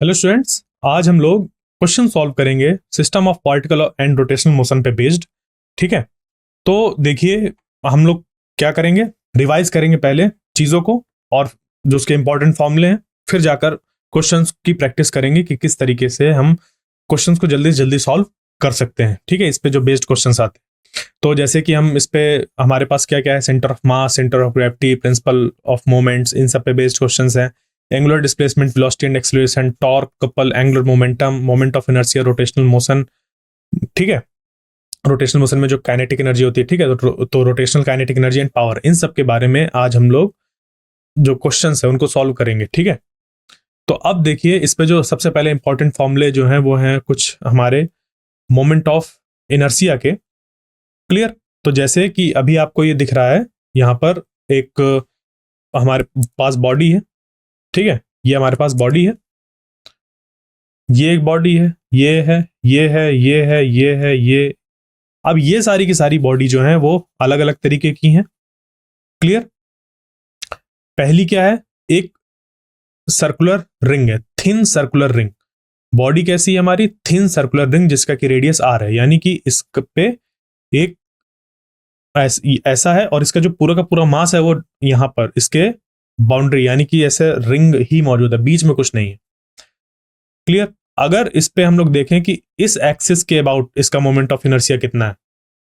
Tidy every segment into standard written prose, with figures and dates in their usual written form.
Hello students, आज हम लोग क्वेश्चन सॉल्व करेंगे system of particle and rotational motion पे बेस्ड। ठीक है, तो देखिए हम लोग क्या करेंगे, रिवाइज करेंगे पहले चीजों को और जो उसके इंपॉर्टेंट फॉर्मूले हैं, फिर जाकर क्वेश्चंस की प्रैक्टिस करेंगे कि किस तरीके से हम क्वेश्चंस को जल्दी से जल्दी सॉल्व कर सकते हैं। ठीक है, इस पे जो बेस्ड क्वेश्चंस आते हैं, तो जैसे कि हम इस पे हमारे पास क्या क्या है, centre of mass, centre of gravity, principle of moments, इन सब पे बेस्ड क्वेश्चंस हैं। Angular displacement, velocity and acceleration, torque, couple, angular momentum, moment of inertia, rotational motion. ठीक है, रोटेशनल मोशन में जो काइनेटिक एनर्जी होती है, ठीक है, तो rotational kinetic energy and power, इन सब के बारे में आज हम लोग जो क्वेश्चंस है उनको सॉल्व करेंगे। ठीक है, तो अब देखिए इस पे जो सबसे पहले इंपॉर्टेंट फॉर्मूले जो हैं वो हैं कुछ हमारे मोमेंट ऑफ इनर्शिया के। क्लियर, तो जैसे कि अभी आपको ये दिख रहा है, यहाँ पर एक हमारे पास बॉडी है। ठीक है, ये हमारे पास बॉडी है, ये एक बॉडी है, ये है, ये है, ये है, ये है, ये। अब ये सारी की सारी बॉडी जो है वो अलग अलग तरीके की हैं। क्लियर, पहली क्या है, एक सर्कुलर रिंग है, थिन सर्कुलर रिंग। बॉडी कैसी है हमारी, थिन सर्कुलर रिंग जिसका कि रेडियस आर है, यानी कि इस पे एक ऐसा है और इसका जो पूरा का पूरा मास है वो यहां पर इसके बाउंड्री, यानी कि ऐसे रिंग ही मौजूद है, बीच में कुछ नहीं है। क्लियर, अगर इस पे हम लोग देखें कि इस एक्सिस के अबाउट इसका मोमेंट ऑफ इनर्शिया कितना है,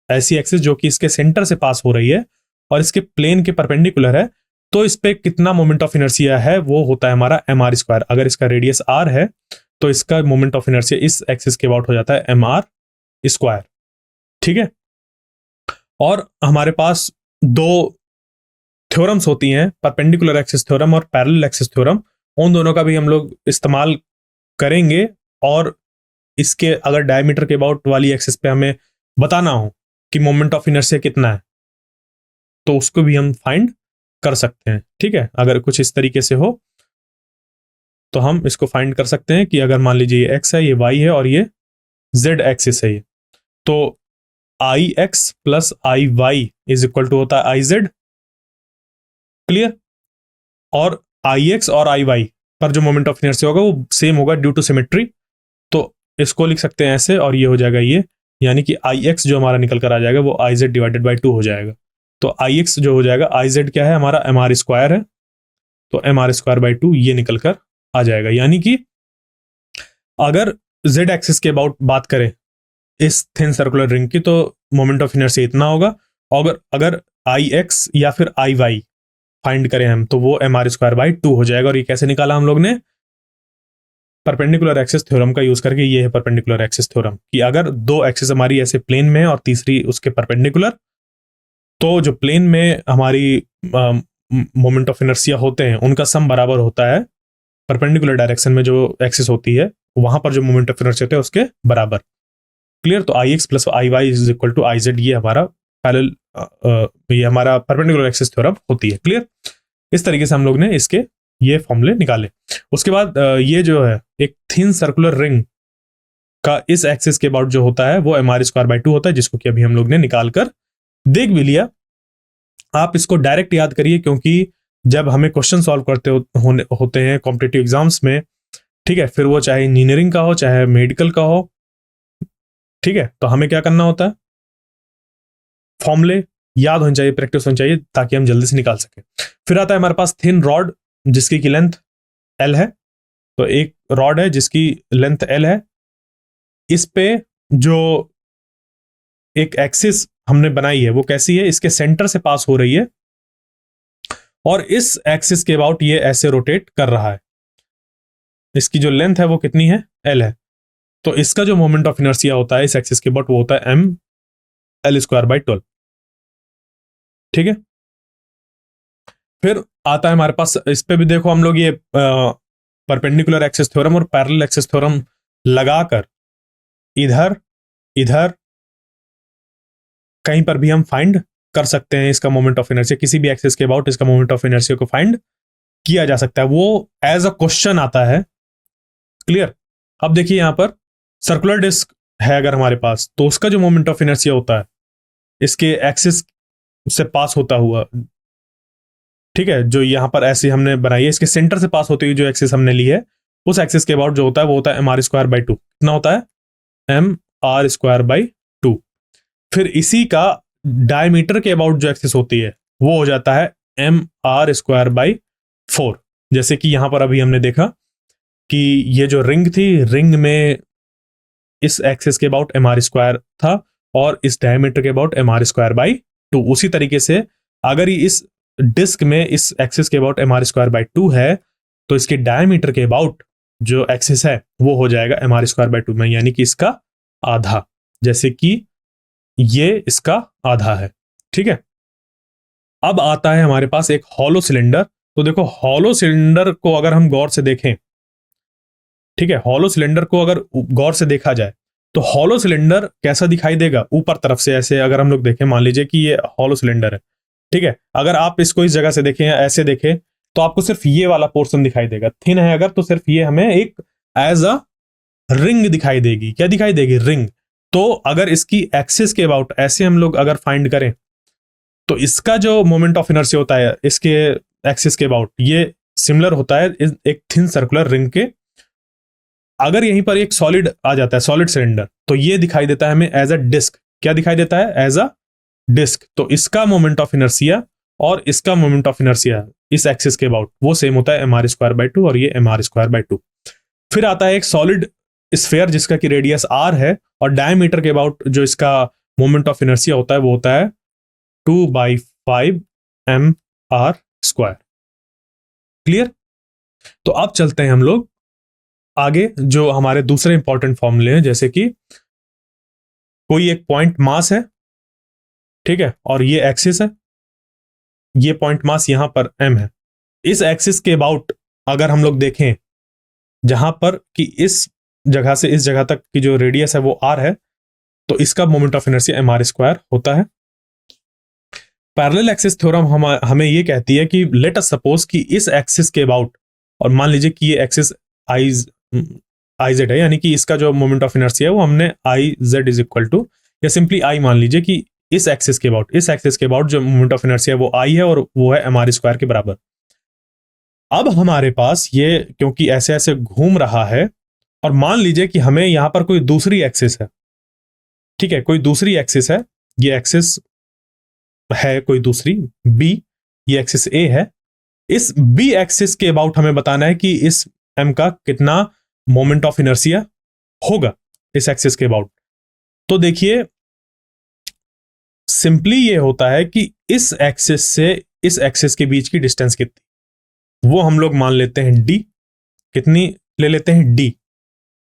ऐसी एक्सिस जो कि इसके सेंटर से पास हो रही है और इसके प्लेन के परपेंडिकुलर है, तो इस पे कितना मोमेंट ऑफ इनर्शिया है वो होता है हमारा एम आर स्क्वायर। अगर इसका रेडियस आर है तो इसका मोमेंट ऑफ इनर्शिया इस एक्सिस के अबाउट हो जाता है एम आर स्क्वायर। ठीक है, और हमारे पास दो थ्योरम्स होती हैं, परपेंडिकुलर एक्सिस थ्योरम और पैरेलल एक्सिस थ्योरम। उन दोनों का भी हम लोग इस्तेमाल करेंगे और इसके अगर डायमीटर के अबाउट वाली एक्सिस पे हमें बताना हो कि मोमेंट ऑफ इनर्शिया कितना है तो उसको भी हम फाइंड कर सकते हैं। ठीक है, अगर कुछ इस तरीके से हो तो हम इसको फाइंड कर सकते हैं कि अगर मान लीजिए ये एक्स है, ये वाई है और ये जेड एक्सिस है, ये तो I x plus I y is equal to होता है आई जेड। क्लियर, और आई एक्स और आई वाई पर जो मोमेंट ऑफ इनर्शिया होगा वो सेम होगा ड्यू टू सिमेट्री, तो इसको लिख सकते हैं ऐसे और ये हो जाएगा ये, यानी कि आई एक्स जो हमारा निकल कर आ जाएगा वो आई जेड डिवाइडेड बाई 2 हो जाएगा। तो आई एक्स जो हो जाएगा, आई जेड क्या है हमारा एम आर स्क्वायर है, तो एम आर स्क्वायर बाई 2 ये निकल कर आ जाएगा। यानी कि अगर जेड एक्सिस के अबाउट बात करें इस थिन सर्कुलर रिंग की तो मोमेंट ऑफ इनर्शिया इतना होगा, और अगर आई एक्स या फिर आई वाई फाइंड करें हम तो वो एम आर स्क्वायर बाई 2 हो जाएगा। और ये कैसे निकाला हम लोग ने, परपेंडिकुलर एक्सिस थ्योरम का यूज करके। ये है परपेंडिकुलर एक्सिस थ्योरम कि अगर दो एक्सिस हमारी ऐसे प्लेन में है और तीसरी उसके परपेंडिकुलर, तो जो प्लेन में हमारी मोमेंट ऑफ इनर्शिया होते हैं उनका सम बराबर होता है परपेंडिकुलर डायरेक्शन में जो एक्सिस होती है वहां पर जो मोमेंट ऑफ इनर्शिया होता है उसके बराबर। क्लियर, तो I x plus I y is equal to I z, ये हमारा पैरेलल ये हमारा परपेंडिकुलर एक्सिस थ्योरम होती है। क्लियर, इस तरीके से हम लोग ने इसके ये फॉर्मूले निकाले। उसके बाद ये जो है एक थिन सर्कुलर रिंग का इस एक्सिस के अबाउट जो होता है वो एम आर स्क्वायर बाई 2 होता है, जिसको कि अभी हम लोग ने निकाल कर देख भी लिया। आप इसको डायरेक्ट याद करिए क्योंकि जब हमें क्वेश्चन सॉल्व करते होते हैं कॉम्पिटिटिव एग्जाम्स में, ठीक है, फिर वो चाहे इंजीनियरिंग का हो चाहे मेडिकल का हो, ठीक है, तो हमें क्या करना होता है, फॉर्मूले याद होने चाहिए, प्रैक्टिस होनी चाहिए ताकि हम जल्दी से निकाल सके। फिर आता है हमारे पास थिन रॉड जिसकी की लेंथ एल है, तो एक रॉड है जिसकी लेंथ एल है, इस पे जो एक एक्सिस हमने बनाई है वो कैसी है, इसके सेंटर से पास हो रही है और इस एक्सिस के अबाउट ये ऐसे रोटेट कर रहा है। इसकी जो लेंथ है वो कितनी है, एल है, तो इसका जो मोमेंट ऑफ इनर्शिया होता है इस एक्सिस के अबाउट वो होता है एम एल स्क्वायर बाई 12। ठीक है, फिर आता है हमारे पास, इस पे भी देखो हम लोग ये परपेंडिकुलर एक्सिस थ्योरम और पैरेलल एक्सिस थ्योरम लगाकर इधर इधर कहीं पर भी हम फाइंड कर सकते हैं इसका मोमेंट ऑफ इनर्शिया, किसी भी एक्सिस के अबाउट इसका मोमेंट ऑफ इनर्शिया को फाइंड किया जा सकता है, वो एज अ क्वेश्चन आता है। क्लियर, अब देखिए यहां पर सर्कुलर डिस्क है अगर हमारे पास, तो उसका जो मोमेंट ऑफ इनर्शिया होता है इसके एक्सिस से पास होता हुआ, ठीक है, जो यहां पर ऐसे हमने बनाई है इसके सेंटर से पास होती हुई जो एक्सिस हमने ली है उस एक्सिस के अबाउट जो होता है वो होता है mr²/2। कितना होता है? mr²/2। फिर इसी का डायमीटर के अबाउट जो एक्सिस होती है वो हो जाता है mr²/4। जैसे कि यहां पर अभी हमने देखा कि ये जो रिंग थी, रिंग में इस एक्सिस के अबाउट mr² था और इस डायमीटर के अबाउट mr²/2। उसी तरीके से अगर ये इस डिस्क में इस एक्सिस के अबाउट mr²/2 है तो इसके डायमीटर के अबाउट जो एक्सिस है वो हो जाएगा mr²/2 में, यानी कि इसका आधा। जैसे कि ये इसका आधा है। ठीक है, अब आता है हमारे पास एक हॉलो सिलेंडर। तो देखो, हॉलो सिलेंडर को अगर हम गौर से देखें, ठीक है, हॉलो सिलेंडर को अगर गौर से देखा जाए तो हॉलो सिलेंडर कैसा दिखाई देगा? ऊपर तरफ से ऐसे अगर हम लोग देखें, मान लीजिए कि ये हॉलो सिलेंडर है, ठीक है, अगर आप इसको इस जगह से देखें या ऐसे देखें तो आपको सिर्फ ये वाला पोर्शन दिखाई देगा। थिन है अगर तो सिर्फ ये हमें एक एज अ रिंग दिखाई देगी। क्या दिखाई देगी? रिंग। तो अगर इसकी एक्सिस के अबाउट ऐसे हम लोग अगर फाइंड करें तो इसका जो मोमेंट ऑफ इनर्शिया होता है इसके एक्सिस के अबाउट ये सिमिलर होता है एक थिन सर्कुलर रिंग के। अगर यहीं पर एक सॉलिड आ जाता है, सॉलिड सिलेंडर, तो ये दिखाई देता है हमें एज अ डिस्क। क्या दिखाई देता है? As a disc. तो इसका मोमेंट ऑफ इनर्शिया और इसका मोमेंट ऑफ इनर्शिया इस एक्सिस के अबाउट वो सेम होता है mr²/2 और ये mr²/2। फिर आता है एक सॉलिड स्फेयर जिसका कि रेडियस r है और डायमीटर के अबाउट जो इसका मोमेंट ऑफ इनर्शिया होता है वो होता है 2/5 mr²। क्लियर? तो अब चलते हैं हम लोग आगे, जो हमारे दूसरे इंपॉर्टेंट फॉर्मूले हैं, जैसे कि कोई एक पॉइंट मास है, ठीक है, और ये एक्सिस है, ये पॉइंट मास यहां पर m है। इस एक्सिस के अबाउट अगर हम लोग देखें जहां पर कि इस जगह से इस जगह तक की जो रेडियस है वो r है, तो इसका मोमेंट ऑफ इनर्शिया mr² होता है। पैरेलल एक्सिस थ्योरम हमें ये कहती है कि लेट अस सपोज कि इस एक्सिस के अबाउट, और मान लीजिए कि ये एक्सिस आई जेड है, यानी कि इसका जो मोमेंट ऑफ इनर्शिया है वो हमने I Z is equal to, या सिंपली आई मान लीजिए कि इस एक्सिस के अबाउट जो मोमेंट ऑफ इनर्शिया है वो आई है और वो है mr² के बराबर। अब हमारे पास ये क्योंकि ऐसे ऐसे घूम रहा है, और मान लीजिए कि हमें यहां पर कोई दूसरी एक्सिस है, ठीक है, कोई दूसरी एक्सिस है, ये एक्सिस है कोई दूसरी बी, ये एक्सिस ए है। इस बी एक्सिस के अबाउट हमें बताना है कि इस एम का कितना मोमेंट ऑफ इनर्शिया होगा इस एक्सिस के अबाउट। तो देखिए, सिंपली ये होता है कि इस एक्सिस से इस एक्सिस के बीच की डिस्टेंस कितनी, वो हम लोग मान लेते हैं डी। कितनी ले लेते हैं? डी।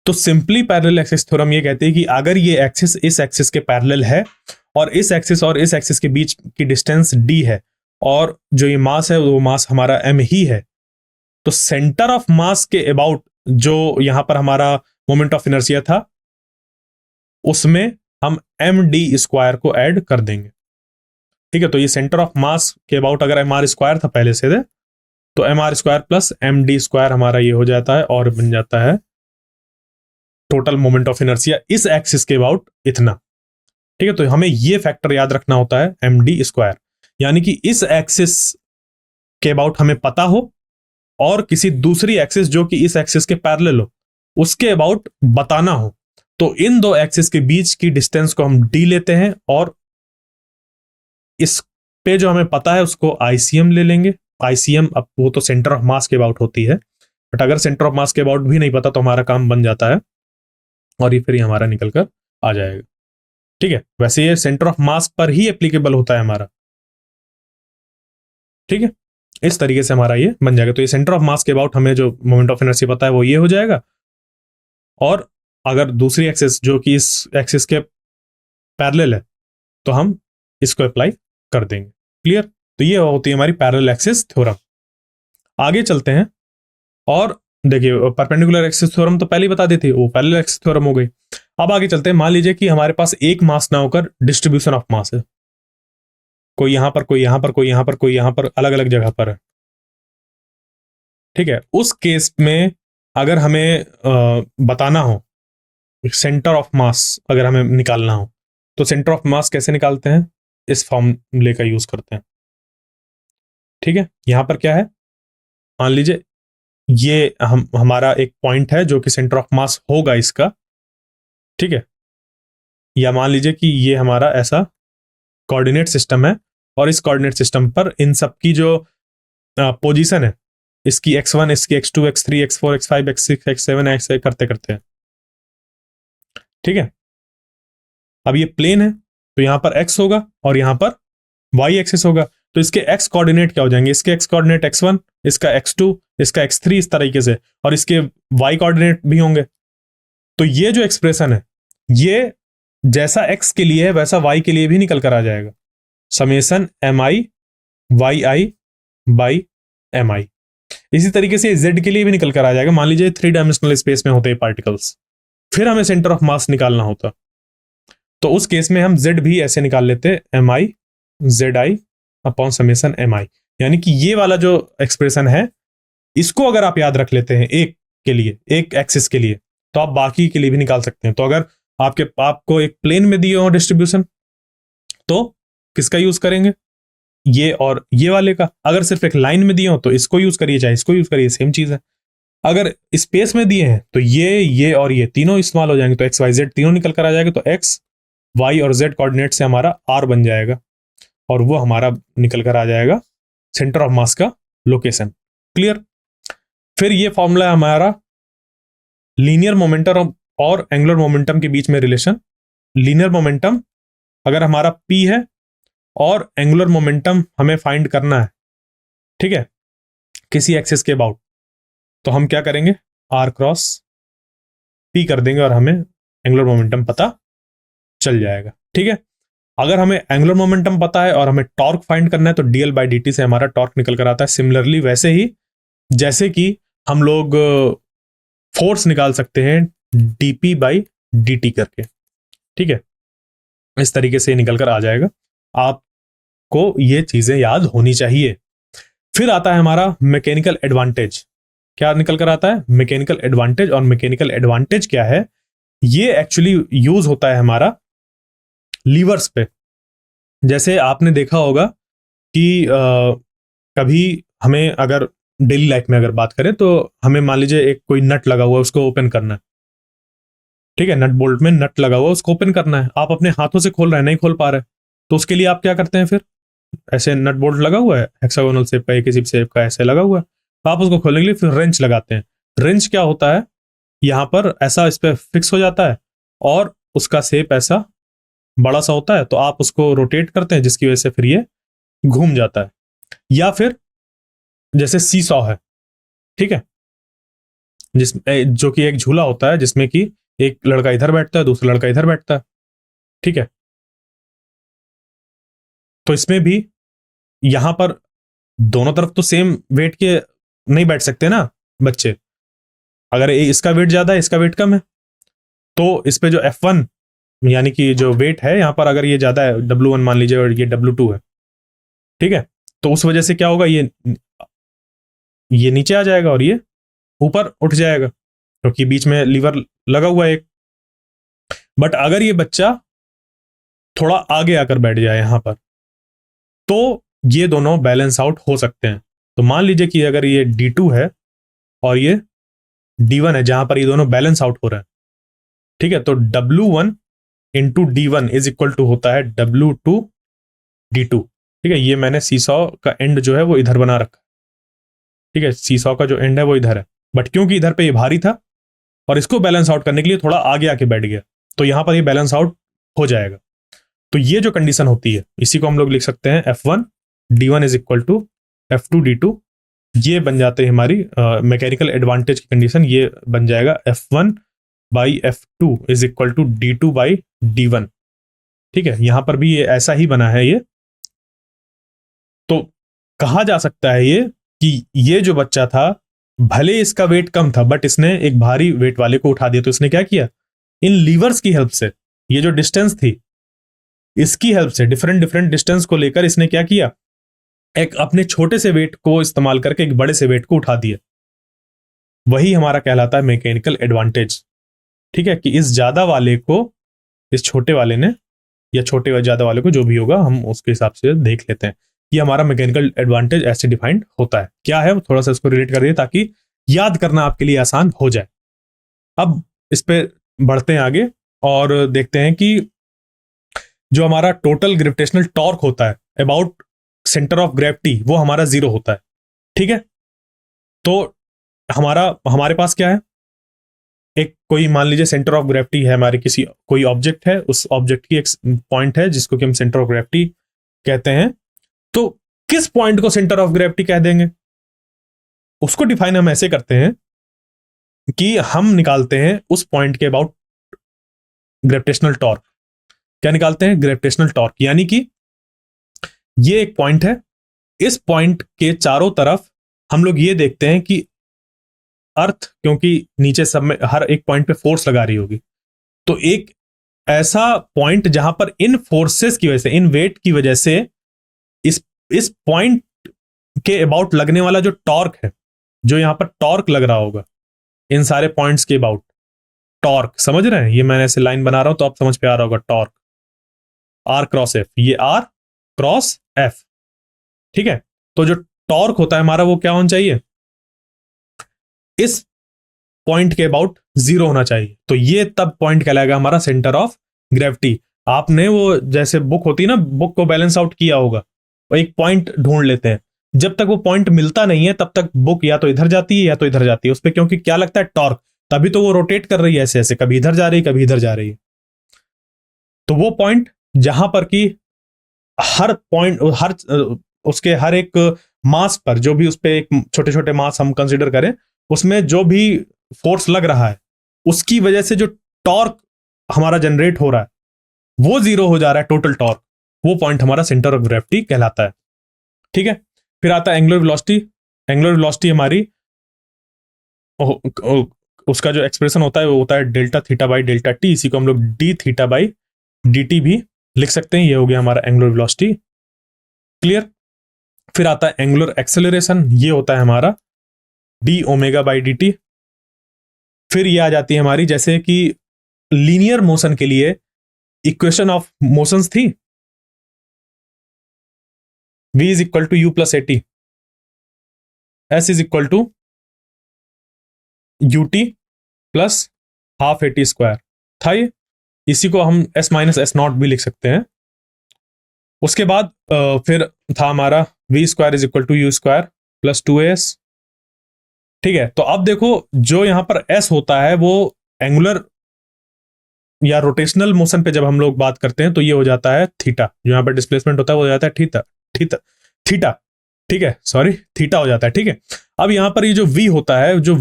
तो सिंपली पैरेलल एक्सिस थ्योरम ये कहते हैं कि अगर ये एक्सिस इस एक्सिस के पैरेलल है और इस एक्सिस के बीच की डिस्टेंस डी है, और जो ये मास है वो मास हमारा एम ही है, तो सेंटर ऑफ मास के अबाउट जो यहां पर हमारा मोमेंट ऑफ इनर्शिया था उसमें हम md² को ऐड कर देंगे। ठीक है, तो ये सेंटर ऑफ मास के अबाउट अगर mr² था पहले से, तो mr² प्लस md² हमारा ये हो जाता है और बन जाता है टोटल मोमेंट ऑफ इनर्शिया इस एक्सिस के अबाउट इतना। ठीक है, तो हमें ये फैक्टर याद रखना होता है md², यानी कि इस एक्सिस के अबाउट हमें पता हो और किसी दूसरी एक्सिस जो कि इस एक्सिस के पैरेलल हो उसके अबाउट बताना हो, तो इन दो एक्सिस के बीच की डिस्टेंस को हम डी लेते हैं और इस पे जो हमें पता है उसको आईसीएम ले लेंगे। आईसीएम अब वो तो सेंटर ऑफ मास के अबाउट होती है, बट अगर सेंटर ऑफ मास के अबाउट भी नहीं पता तो हमारा काम बन जाता है और ये फिर ये हमारा निकल कर आ जाएगा। ठीक है, वैसे ये सेंटर ऑफ मास पर ही एप्लीकेबल होता है हमारा। ठीक है, इस तरीके से हमारा ये बन जाएगा। तो ये सेंटर ऑफ मास के अबाउट हमें जो मोमेंट ऑफ इनर्शिया पता है वो ये हो जाएगा, और अगर दूसरी एक्सिस जो कि इस एक्सिस के पैरेलल है तो हम इसको अप्लाई कर देंगे। क्लियर? तो ये होती है हमारी पैरेलल एक्सिस थ्योरम। आगे चलते हैं, और देखिए परपेंडिकुलर एक्सिस थ्योरम तो पहले ही बता दी थी, वो पैरेलल एक्सिस थ्योरम हो गई। अब आगे चलते हैं, मान लीजिए कि हमारे पास एक मास ना होकर डिस्ट्रीब्यूशन ऑफ मास है, कोई यहां पर, कोई यहां पर, कोई यहां पर, कोई यहां पर, अलग अलग जगह पर है। ठीक है, उस केस में अगर हमें बताना हो सेंटर ऑफ मास, अगर हमें निकालना हो तो सेंटर ऑफ मास कैसे निकालते हैं? इस फॉर्मूले का यूज करते हैं। ठीक है, यहां पर क्या है, मान लीजिए ये हमारा एक पॉइंट है जो कि सेंटर ऑफ मास होगा इसका, ठीक है। या मान लीजिए कि ये हमारा ऐसा कोऑर्डिनेट सिस्टम है, और इस कोऑर्डिनेट सिस्टम पर इन सब की जो पोजीशन है, इसकी x1, इसकी x2, x3, x4, x5, x6, x7 ऐसे करते करते हैं, ठीक है। अब ये प्लेन है तो यहां पर x होगा और यहां पर y एक्सिस होगा, तो इसके x कोऑर्डिनेट क्या हो जाएंगे, इसके x कोऑर्डिनेट x1, इसका x2, इसका x3, इस तरीके से, और इसके y कोऑर्डिनेट भी होंगे। तो ये जो एक्सप्रेशन है ये जैसा x के लिए है वैसा y के लिए भी निकल कर आ जाएगा, summation mi yi by mi। इसी तरीके से z के लिए भी निकल कर आ जाएगा। मान लीजिए 3 डायमेंशनल स्पेस में होते हैं पार्टिकल्स, फिर हमें सेंटर ऑफ मास निकालना होता, तो उस केस में हम z भी ऐसे निकाल लेते, mi zi upon summation mi। यानी कि ये वाला जो एक्सप्रेशन है इसको अगर आप याद रख लेते हैं एक के लिए, एक एक्सिस के लिए, तो आप बाकी के लिए भी निकाल सकते हैं। तो अगर आपको एक प्लेन में दिए हो डिस्ट्रीब्यूशन, तो किसका यूज करेंगे, ये और ये वाले का। अगर सिर्फ एक लाइन में दिए हो तो इसको यूज करिए, चाहे इसको यूज करिए, सेम चीज है। अगर स्पेस में दिए हैं तो ये और ये तीनों इस्तेमाल हो जाएंगे, तो एक्स वाई जेड तीनों निकल कर आ जाएगा, तो एक्स वाई और जेड कोऑर्डिनेट से हमारा आर बन जाएगा, और वो हमारा निकल कर आ जाएगा सेंटर ऑफ मास का लोकेशन। क्लियर। फिर ये फॉर्मूला है हमारा लीनियर मोमेंटम और एंगुलर मोमेंटम के बीच में रिलेशन। लीनियर मोमेंटम अगर हमारा p है और एंगुलर मोमेंटम हमें फाइंड करना है, ठीक है, किसी एक्सिस के अबाउट, तो हम क्या करेंगे, r क्रॉस p कर देंगे और हमें एंगुलर मोमेंटम पता चल जाएगा, ठीक है। अगर हमें एंगुलर मोमेंटम पता है और हमें टॉर्क फाइंड करना है तो dl बाई dt से हमारा टॉर्क निकल कर आता है। सिमिलरली वैसे ही जैसे कि हम लोग फोर्स निकाल सकते हैं dp बाई dt करके, ठीक है, इस तरीके से निकल कर आ जाएगा। आपको ये चीजें याद होनी चाहिए। फिर आता है हमारा मैकेनिकल एडवांटेज। क्या निकल कर आता है, मैकेनिकल एडवांटेज। और मैकेनिकल एडवांटेज क्या है, ये एक्चुअली यूज होता है हमारा लीवर्स पे। जैसे आपने देखा होगा कि कभी हमें अगर डेली लाइफ में अगर बात करें तो हमें मान लीजिए एक कोई नट लगा हुआ है, उसको ओपन करना है, ठीक है, नट बोल्ट में नट लगा हुआ, उसको ओपन करना है। आप अपने हाथों से खोल रहे हैं, नहीं खोल पा रहे, तो उसके लिए आप क्या करते हैं, फिर ऐसे नट बोल्ट लगा हुआ है हेक्सागोनल शेप का, किसी शेप का ऐसे लगा हुआ है, तो आप उसको खोलने के लिए फिर रेंच लगाते हैं। रेंच क्या होता है, यहाँ पर ऐसा इस पर फिक्स हो जाता है और उसका शेप ऐसा बड़ा सा होता है, तो आप उसको रोटेट करते हैं जिसकी वजह से फिर ये घूम जाता है। या फिर जैसे सी सॉ है, ठीक है, जो कि एक झूला होता है जिसमें कि एक लड़का इधर बैठता है, दूसरा लड़का इधर बैठता है, ठीक है। तो इसमें भी यहां पर दोनों तरफ तो सेम वेट के नहीं बैठ सकते ना बच्चे। अगर इसका वेट ज्यादा है, इसका वेट कम है, तो इस पे जो F1 यानी कि जो वेट है यहां पर, अगर ये ज्यादा है W1 मान लीजिए और ये W2 है, ठीक है, तो उस वजह से क्या होगा, ये नीचे आ जाएगा और ये ऊपर उठ जाएगा, क्योंकि बीच में लीवर लगा हुआ है एक। बट अगर ये बच्चा थोड़ा आगे आकर बैठ जाए यहां पर, तो ये दोनों बैलेंस आउट हो सकते हैं। तो मान लीजिए कि अगर ये D2 है और ये D1 है, जहां पर ये दोनों बैलेंस आउट हो रहे हैं, ठीक है, तो W1 into D1 is equal to होता है W2 D2, ठीक है। ये मैंने सीसॉ का एंड जो है वो इधर बना रखा, ठीक है, सीसॉ का जो एंड है वो इधर है, बट क्योंकि इधर पे ये भारी था और इसको बैलेंस आउट करने के लिए थोड़ा आगे आके बैठ गया, तो यहां पर ये बैलेंस आउट हो जाएगा। तो ये जो कंडीशन होती है इसी को हम लोग लिख सकते हैं F1 D1 is equal to F2 D2। ये बन जाते हैं हमारी मैकेनिकल एडवांटेज की कंडीशन, ये बन जाएगा F1 by F2 is equal to D2 by D1, ठीक है। यहां पर भी ये ऐसा ही बना है ये। तो कहा जा सकता है ये कि ये जो बच्चा था, भले इसका वेट कम था बट इसने एक भारी वेट वाले को उठा दिया, तो इसने क्या किया, इन लीवर्स की हेल्प से, ये जो डिस्टेंस थी इसकी हेल्प से, डिफरेंट डिफरेंट डिस्टेंस को लेकर इसने क्या किया, एक अपने छोटे से वेट को इस्तेमाल करके एक बड़े से वेट को उठा दिया। वही हमारा कहलाता है मैकेनिकल एडवांटेज, ठीक है, कि इस ज्यादा वाले को इस छोटे वाले ने, या छोटे व ज्यादा वाले को जो भी होगा हम उसके हिसाब से देख लेते हैं। ये हमारा मैकेनिकल एडवांटेज ऐसे डिफाइंड होता है। क्या है, थोड़ा सा इसको रिलेट कर दिए ताकि याद करना आपके लिए आसान हो जाए। अब इस पे बढ़ते हैं आगे और देखते हैं कि जो हमारा टोटल ग्रेविटेशनल टॉर्क होता है अबाउट सेंटर ऑफ ग्रेविटी, वो हमारा 0 होता है। ठीक है, तो हमारे पास क्या है, एक कोई मान लीजिए सेंटर ऑफ ग्रेविटी है हमारे, किसी कोई ऑब्जेक्ट है, उस ऑब्जेक्ट की एक पॉइंट है जिसको कि हम सेंटर ऑफ ग्रेविटी कहते हैं। तो किस पॉइंट को सेंटर ऑफ ग्रेविटी कह देंगे, उसको डिफाइन हम ऐसे करते हैं कि हम निकालते हैं उस पॉइंट के अबाउट ग्रेविटेशनल टॉर्क। क्या निकालते हैं? Gravitational torque. यानी कि ये एक पॉइंट है, इस पॉइंट के चारों तरफ हम लोग ये देखते हैं कि अर्थ, क्योंकि नीचे सब में हर एक पॉइंट पे फोर्स लगा रही होगी, तो एक ऐसा पॉइंट जहां पर इन फोर्सेस की वजह से, इन वेट की वजह से इस पॉइंट के अबाउट लगने वाला जो टॉर्क है, जो यहां पर टॉर्क लग रहा होगा इन सारे पॉइंट्स के अबाउट, टॉर्क समझ रहे हैं? ये मैंने ऐसे लाइन बना रहा हूं तो आप समझ पे आ रहा होगा, टॉर्क आर क्रॉस एफ, ये आर क्रॉस एफ। ठीक है, तो जो टॉर्क होता है हमारा वो क्या होना चाहिए? इस पॉइंट के अबाउट 0 होना चाहिए। तो ये तब पॉइंट कहलाएगा हमारा सेंटर ऑफ ग्रेविटी। आपने वो जैसे बुक होती है ना, बुक को बैलेंस आउट किया होगा, वो एक पॉइंट ढूंढ लेते हैं, जब तक वो पॉइंट मिलता नहीं है तब तक बुक या तो इधर जाती है या तो इधर जाती है उस पर, क्योंकि क्या लगता है? टॉर्क। तभी तो वो रोटेट कर रही है ऐसे ऐसे, कभी इधर जा रही है कभी इधर जा रही है। तो वो पॉइंट जहां पर कि हर पॉइंट, हर उसके हर एक मास पर, जो भी उस पर एक छोटे छोटे मास हम कंसिडर करें, उसमें जो भी फोर्स लग रहा है उसकी वजह से जो टॉर्क हमारा जनरेट हो रहा है वो 0 हो जा रहा है, टोटल टॉर्क, वो पॉइंट हमारा सेंटर ऑफ ग्रेविटी कहलाता है। ठीक है, फिर आता है एंगुलर वेलोसिटी। एंगुलर वेलोसिटी हमारी उसका जो एक्सप्रेशन होता है वो होता है delta theta by delta T, इसी को हम लोग D theta by D T भी लिख सकते हैं। ये हो गया हमारा एंगुलर वेलोसिटी। क्लियर? फिर आता है एंगुलर एक्सेलरेशन, ये होता है हमारा D omega by D T. फिर ये आ जाती है हमारी, जैसे कि लीनियर मोशन के लिए इक्वेशन ऑफ मोशंस थी, v is equal to u plus a t, s is equal to u t plus half a t square था ये। इसी को हम s माइनस एस नॉट भी लिख सकते हैं। उसके बाद फिर था हमारा v square is equal to u square plus 2as। ठीक है, तो अब देखो जो यहां पर s होता है वो एंगुलर या रोटेशनल मोशन पे जब हम लोग बात करते हैं तो ये हो जाता है थीटा, जो यहां पर डिस्प्लेसमेंट होता है वो हो जाता है थीटा थीटा थीटा। ठीक है, सॉरी, थीटा हो जाता है। ठीक है, अब यहां पर ये जो v होता है, जो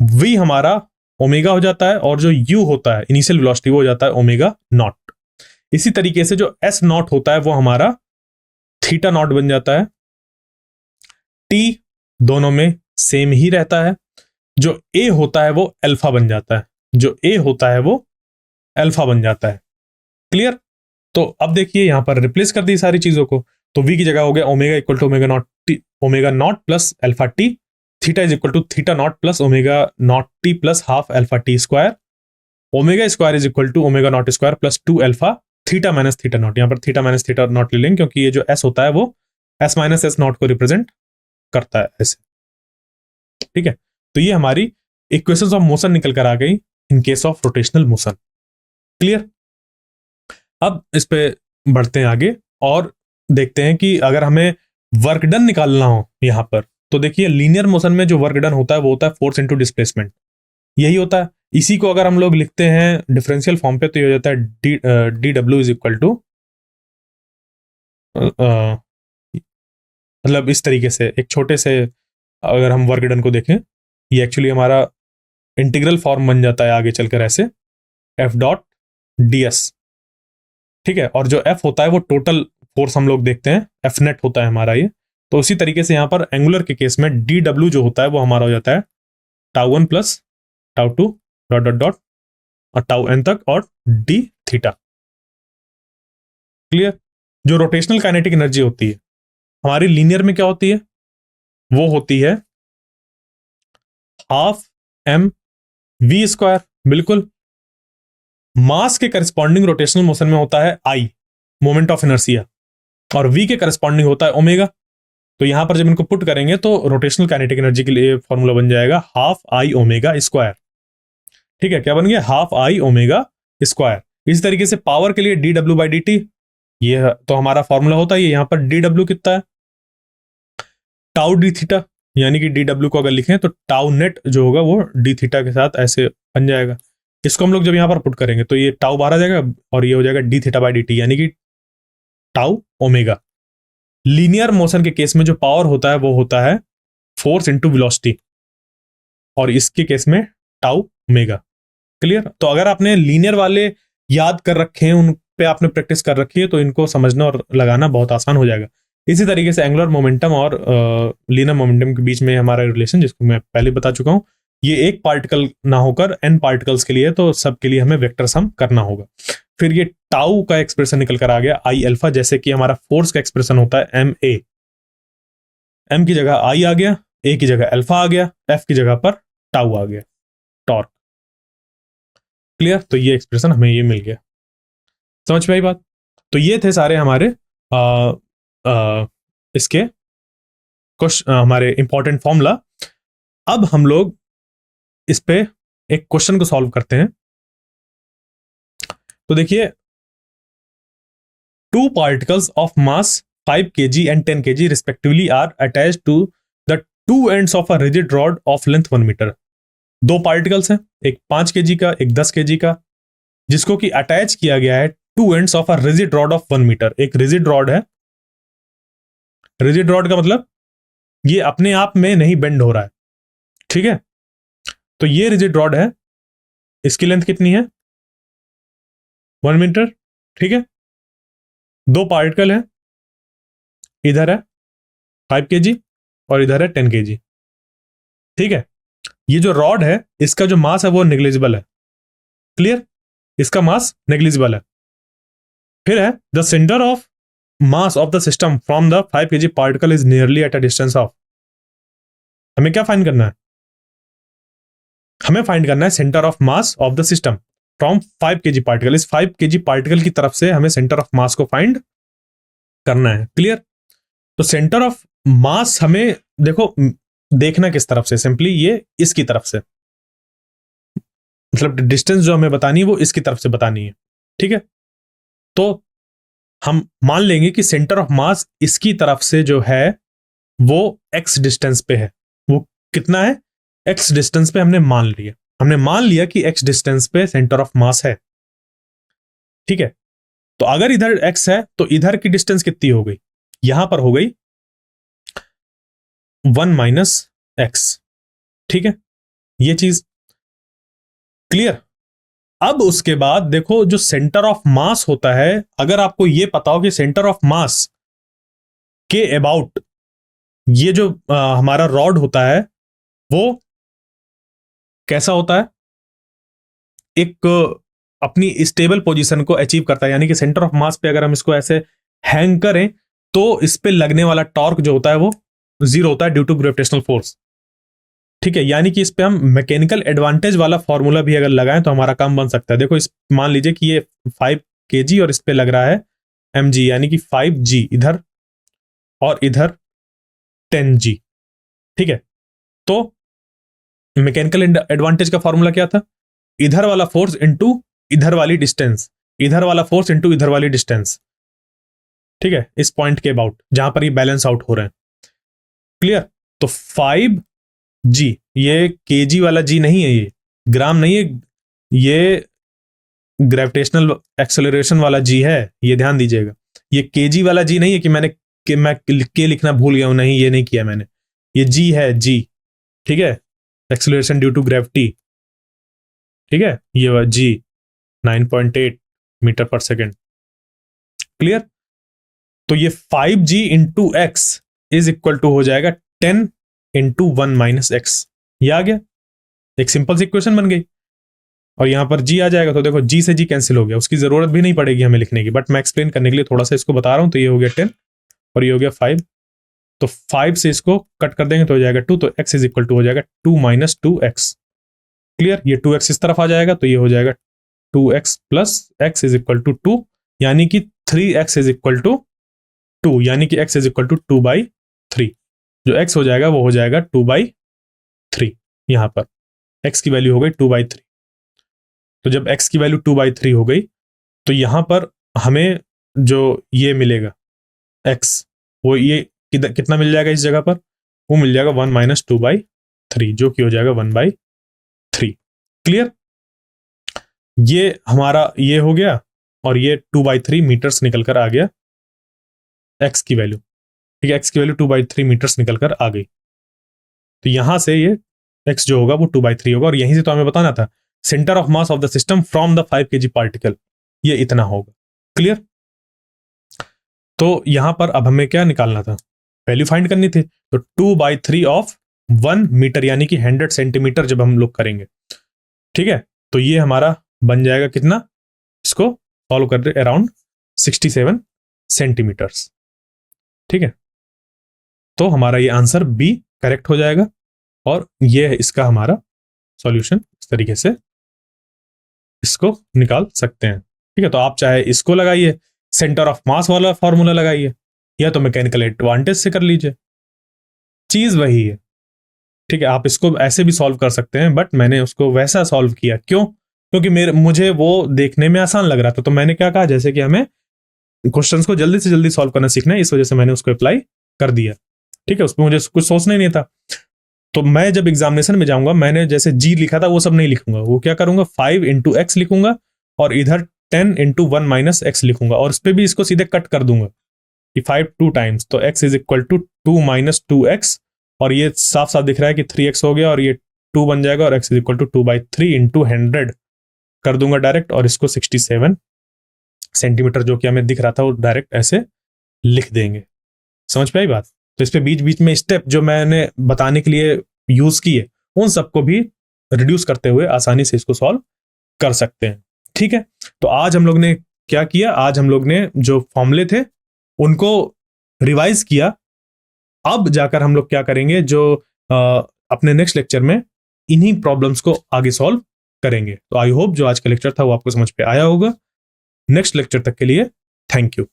v हमारा ओमेगा हो जाता है, और जो u होता है इनिशियल वेलोसिटी वो हो जाता है ओमेगा नॉट। इसी तरीके से जो s नॉट होता है वो हमारा थीटा नॉट बन जाता है। t दोनों में सेम ही रहता है। जो a होता है वो अल्फा बन जाता है, जो a होता है वो अल्फा बन जाता है। क्लियर? तो अब देखिए यहां पर रिप्लेस कर दी सारी चीजों को, तो v की जगह हो गया omega equal to omega naught plus alpha t, theta is equal to theta naught plus omega naught t plus half alpha t square, omega square is equal to omega naught square plus 2 alpha theta minus theta naught. यहां पर theta minus theta not ले लेंगे क्योंकि ये जो s होता है वो s माइनस एस नॉट को रिप्रेजेंट करता है ऐसे। ठीक है, तो ये हमारी इक्वेशंस ऑफ मोशन निकल कर आ गई in case of rotational motion. Clear? अब इस पे बढ़ते हैं आगे और देखते हैं कि अगर हमें वर्क डन निकालना हो यहां पर, तो देखिए लीनियर मोशन में जो वर्क डन होता है वो होता है फोर्स इनटू डिस्प्लेसमेंट, यही होता है। इसी को अगर हम लोग लिखते हैं डिफरेंशियल फॉर्म पे तो ये हो जाता है D W is equal to, मतलब इस तरीके से एक छोटे से अगर हम वर्क डन को देखें, ये एक्चुअली हमारा इंटीग्रल फॉर्म बन जाता है आगे चलकर ऐसे, एफ डॉट डी एस। ठीक है, और जो एफ होता है वो टोटल फोर्स हम लोग देखते हैं, एफ नेट होता है हमारा ये। तो उसी तरीके से यहां पर एंगुलर के केस में डी डब्ल्यू जो होता है वो हमारा हो जाता है tau one plus tau to dot dot dot और टाउ एन तक और डी थीटा। क्लियर? जो रोटेशनल काइनेटिक एनर्जी होती है हमारी लीनियर में क्या होती है, वो होती है हाफ एम वी स्क्वायर। बिल्कुल, मास के करस्पॉन्डिंग रोटेशनल मोशन में होता है आई, मोमेंट ऑफ इनर्शिया, और v के करस्पॉन्डिंग होता है ओमेगा। तो यहां पर जब इनको पुट करेंगे तो रोटेशनल काइनेटिक एनर्जी के लिए फॉर्मूला बन जाएगा हाफ आई ओमेगा स्क्वायर। ठीक है, क्या बन गया? Half I omega square. इसी तरीके से पावर के लिए D W by D T, ये तो हमारा फॉर्मूला होता है। यहां पर डी डब्ल्यू कितना है? टाउ डी थीटा, यानी कि डी डब्ल्यू को अगर लिखें तो टाउ नेट जो होगा वो डी थीटा के साथ ऐसे बन जाएगा। इसको हम लोग जब यहां पर पुट करेंगे तो ये टाउ बाहर आ जाएगा और ये हो जाएगा D theta by D T, यानी कि टाउ ओमेगा। लीनियर मोशन के केस में जो पावर होता है वो होता है फोर्स इंटू वेलोसिटी, और इसके केस में टाउ ओमेगा। क्लियर? तो अगर आपने लीनियर वाले याद कर रखे हैं, उन पे आपने प्रैक्टिस कर रखी है, तो इनको समझना और लगाना बहुत आसान हो जाएगा। इसी तरीके से एंगुलर मोमेंटम और लीनियर मोमेंटम के बीच में हमारा रिलेशन, जिसको मैं पहले बता चुका हूं, ये एक पार्टिकल ना होकर एन पार्टिकल्स के लिए, तो सब के लिए हमें वेक्टर सम करना होगा। फिर ये टाउ का एक्सप्रेशन निकल कर आ गया आई अल्फा, जैसे कि हमारा फोर्स का एक्सप्रेशन होता है एम ए, एम की जगह आई आ गया, ए की जगह अल्फा आ गया, एफ की जगह पर टाउ आ गया, टॉर्क। क्लियर? तो ये एक्सप्रेशन हमें ये मिल गया। समझ में आई बात? तो ये थे सारे हमारे इसके हमारे इंपॉर्टेंट फॉर्मूला। अब हम लोग इस पे एक क्वेश्चन को सॉल्व करते हैं। तो देखिए, two particles of mass 5 kg and 10 kg respectively are attached to the two ends of a rigid rod of length 1 meter. दो पार्टिकल्स हैं, एक 5 kg का, एक 10 kg का, जिसको कि अटैच किया गया है two ends of a rigid rod of 1 meter. एक रिजिड रॉड है। रिजिड रॉड का मतलब ये अपने आप में नहीं बेंड हो रहा है। ठीक है, तो ये रिजिड रॉड है, इसकी लेंथ कितनी है? 1 मीटर। ठीक है, दो पार्टिकल है, इधर है 5 kg और इधर है 10 kg। ठीक है, ये जो रॉड है इसका जो मास है वो नेग्लिजिबल है। क्लियर? इसका मास नेग्लिजिबल है। फिर है the centre of mass of the system from the 5 kg particle is nearly at a distance of. हमें क्या फाइंड करना है? हमें फाइंड करना है centre of mass of the system from 5 kg particle. इस 5 kg पार्टिकल की तरफ से हमें सेंटर ऑफ मास को फाइंड करना है। क्लियर? तो सेंटर ऑफ मास हमें देखो देखना किस तरफ से, सिंपली ये इसकी तरफ से, मतलब डिस्टेंस जो हमें बतानी है वो इसकी तरफ से बतानी है। ठीक है, तो हम मान लेंगे कि सेंटर ऑफ मास इसकी तरफ से जो है वो x डिस्टेंस पे है। वो कितना है? x डिस्टेंस पे हमने मान लिया। हमने मान लिया कि x डिस्टेंस पे सेंटर ऑफ मास है। ठीक है, तो अगर इधर x है तो इधर की डिस्टेंस कितनी हो गई? यहां पर हो गई 1 माइनस एक्स। ठीक है, ये चीज क्लियर। अब उसके बाद देखो, जो सेंटर ऑफ मास होता है, अगर आपको ये पता हो कि सेंटर ऑफ मास के अबाउट ये जो हमारा रॉड होता है वो कैसा होता है, एक अपनी स्टेबल पोजीशन को अचीव करता है, यानी कि सेंटर ऑफ मास पे अगर हम इसको ऐसे हैंग करें तो इस पे लगने वाला टॉर्क जो होता है वो 0 होता है ड्यू टू ग्रेविटेशनल फोर्स। ठीक है, यानी कि इस पे हम मैकेनिकल एडवांटेज वाला फॉर्मूला भी अगर लगाएं तो हमारा काम बन सकता है। देखो, इस मान लीजिए कि ये 5 kg और इस पे लग रहा है mg, यानी कि 5g इधर और इधर 10g। ठीक है, तो मैकेनिकल एडवांटेज का फॉर्मूला क्या था? इधर वाला फोर्स इंटू इधर वाली डिस्टेंस, इधर वाला फोर्स इंटू इधर वाली डिस्टेंस। ठीक है, इस पॉइंट के अबाउट जहां पर ये बैलेंस आउट हो रहे हैं। क्लियर? तो 5g, ये केजी वाला जी नहीं है, ये ग्राम नहीं है, ये ग्रेविटेशनल एक्सेलरेशन वाला जी है, ये ध्यान दीजिएगा। ये केजी वाला जी नहीं है कि मैं के लिखना भूल गया हूं, नहीं, ये नहीं किया मैंने, ये जी है, जी। ठीक है, एक्सेलरेशन ड्यू टू ग्रेविटी। ठीक है, ये जी 9.8 मीटर पर सेकेंड। क्लियर? तो ये 5g into x is equal to हो जाएगा 10 इंटू 1 माइनस एक्स। ये आ गया, एक सिंपल सी इक्वेशन बन गई। और यहां पर g आ जाएगा, तो देखो g से g कैंसिल हो गया, उसकी जरूरत भी नहीं पड़ेगी हमें लिखने की, बट मैं एक्सप्लेन करने के लिए थोड़ा सा इसको बता रहा हूं। तो ये हो गया 10 और ये हो गया 5, तो 5 से इसको कट कर देंगे तो हो जाएगा 2, तो x इज इक्वल टू हो जाएगा 2 माइनस 2x। क्लियर? ये 2x इस तरफ आ जाएगा, तो ये हो जाएगा 2x plus x is equal to 2, यानी कि 3x इज इक्वल टू 2, यानी कि x इज इक्वल टू 2/3। 3। जो x हो जाएगा वो हो जाएगा 2/3। यहां पर x की वैल्यू हो गई 2/3। तो जब x की वैल्यू 2/3 हो गई तो यहां पर हमें जो ये मिलेगा x, वो ये कितना मिल जाएगा इस जगह पर, वो मिल जाएगा 1 माइनस 2/3, जो कि हो जाएगा 1/3। क्लियर? ये हमारा ये हो गया और ये 2/3 मीटर्स निकल कर आ गया x की वैल्यू। ठीक है, x की वैल्यू 2/3 मीटर्स निकल कर आ गई। तो यहां से ये x जो होगा वो 2/3 होगा, और यहीं से तो हमें बताना था centre of mass of the system from the 5 kg particle, ये इतना होगा। क्लियर? तो यहां पर अब हमें क्या निकालना था, वैल्यू फाइंड करनी थी। तो 2/3 ऑफ 1 मीटर यानी कि 100 सेंटीमीटर जब हम लोग करेंगे, ठीक है, तो ये हमारा बन जाएगा कितना, इसको सॉल्व कर दे, अराउंड 67 सेंटीमीटर्स। ठीक है, तो हमारा ये आंसर बी करेक्ट हो जाएगा, और ये है इसका हमारा सॉल्यूशन। इस तरीके से इसको निकाल सकते हैं। ठीक है, तो आप चाहे इसको लगाइए, सेंटर ऑफ मास वाला फॉर्मूला लगाइए, या तो मैकेनिकल एडवांटेज से कर लीजिए, चीज वही है। ठीक है, आप इसको ऐसे भी सॉल्व कर सकते हैं, बट मैंने उसको वैसा सॉल्व किया, क्यों? क्योंकि मुझे वो देखने में आसान लग रहा था। तो मैंने क्या कहा, जैसे कि हमें क्वेश्चंस को जल्दी से जल्दी सॉल्व करना सीखना है, इस वजह से मैंने उसको अप्लाई कर दिया। ठीक है, उसमें मुझे कुछ सोचना ही नहीं था। तो मैं जब एग्जामिनेशन में जाऊंगा, मैंने जैसे जी लिखा था वो सब नहीं लिखूंगा, वो क्या करूंगा 5 इंटू एक्स लिखूंगा, और इधर 10 इंटू 1 माइनस एक्स लिखूंगा, और उस पर भी इसको सीधे कट कर दूंगा कि 5 2 टाइम्स, तो x is equal to 2 minus 2x, और ये साफ साफ दिख रहा है कि 3x हो गया, और ये 2 बन जाएगा, और x is equal to 2/3 into 100 कर दूंगा डायरेक्ट, और इसको 67 सेंटीमीटर जो कि हमें दिख रहा था वो डायरेक्ट ऐसे लिख देंगे। समझ पे आई बात? तो इस पे बीच बीच में स्टेप जो मैंने बताने के लिए यूज किए, उन सबको भी रिड्यूस करते हुए आसानी से इसको सॉल्व कर सकते हैं। ठीक है, तो आज हम लोग ने क्या किया, आज हम लोग ने जो फॉर्मूले थे उनको रिवाइज किया। अब जाकर हम लोग क्या करेंगे, जो अपने नेक्स्ट लेक्चर में इन्हीं प्रॉब्लम्स को आगे सॉल्व करेंगे। तो आई होप जो आज का लेक्चर था वो आपको समझ पे आया होगा। नेक्स्ट लेक्चर तक के लिए थैंक यू।